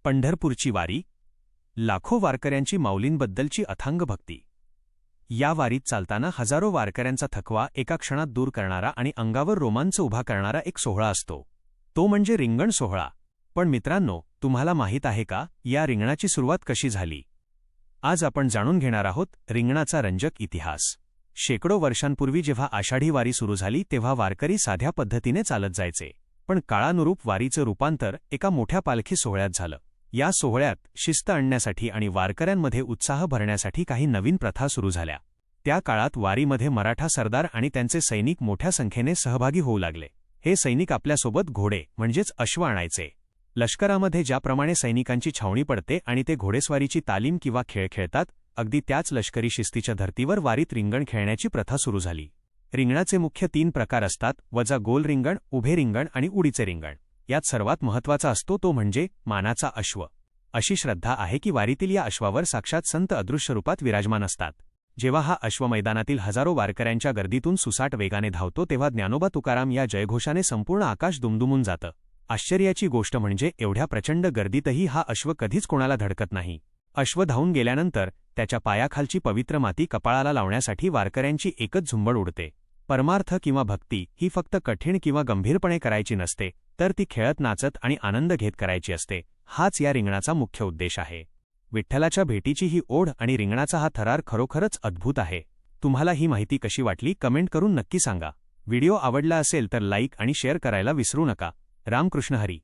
पंढरपूरची वारी, लाखो वारकऱ्यांची माऊलींबद्दलची अथांग भक्ती. या वारीत चालताना हजारो वारकऱ्यांचा थकवा एका क्षणात दूर करणारा आणि अंगावर रोमांच उभा करणारा एक सोहळा असतो, तो म्हणजे रिंगण सोहळा. पण मित्रांनो, तुम्हाला माहीत आहे का, या रिंगणाची सुरुवात कशी झाली? आज आपण जाणून घेणार आहोत रिंगणाचा रंजक इतिहास. शेकडो वर्षांपूर्वी जेव्हा आषाढी वारी सुरू झाली तेव्हा वारकरी साध्या पद्धतीने चालत जायचे. पण काळानुरूप वारीचं रूपांतर एका मोठ्या पालखी सोहळ्यात झालं. या सोहळ्यात शिस्त आणण्यासाठी आणि वारकऱ्यांमध्ये उत्साह भरण्यासाठी काही नवीन प्रथा सुरू झाल्या. त्या काळात वारीमध्ये मराठा सरदार आणि त्यांचे सैनिक मोठ्या संख्येने सहभागी होऊ लागले. हे सैनिक आपल्यासोबत घोडे म्हणजेच अश्व आणायचे. लष्करामध्ये ज्याप्रमाणे सैनिकांची छावणी पडते आणि ते घोडेस्वारीची तालीम किंवा खेळ खेळतात, अगदी त्याच लष्करी शिस्तीच्या धर्तीवर वारीत रिंगण खेळण्याची प्रथा सुरू झाली. रिंगणाचे मुख्य 3 प्रकार असतात: वजा गोल रिंगण, उभे रिंगण आणि उडीचे रिंगण. यात सर्वात महत्त्वाचा असतो तो म्हणजे मानाचा अश्व. अशी श्रद्धा आहे की वारीतील या अश्वावर साक्षात संत अदृश्य रूपात विराजमान असतात. जेव्हा हा अश्व मैदानातील हजारो वारकऱ्यांच्या गर्दीतून सुसाट वेगाने धावतो तेव्हा ज्ञानोबा तुकाराम या जयघोषाने संपूर्ण आकाश दुमदुमून जातं. आश्चर्याची गोष्ट म्हणजे एवढ्या प्रचंड गर्दीतही हा अश्व कधीच कोणाला धडकत नाही. अश्व धावून गेल्यानंतर त्याच्या पायाखालची पवित्र माती कपाळाला लावण्यासाठी वारकऱ्यांची एकच झुंबड उडते. परमार्थ किंवा भक्ती ही फक्त कठीण किंवा गंभीरपणे करायची नसते, तर ती खेळत नाचत आणि आनंद घेत करायची असते. हाच या रिंगणाचा मुख्य उद्देश आहे. विठ्ठलाच्या भेटीची ही ओढ आणि रिंगणाचा हा थरार खरोखरच अद्भुत आहे. तुम्हाला ही माहिती कशी वाटली कमेंट करून नक्की सांगा. व्हिडिओ आवडला असेल तर लाईक आणि शेअर करायला विसरू नका. रामकृष्ण हरी.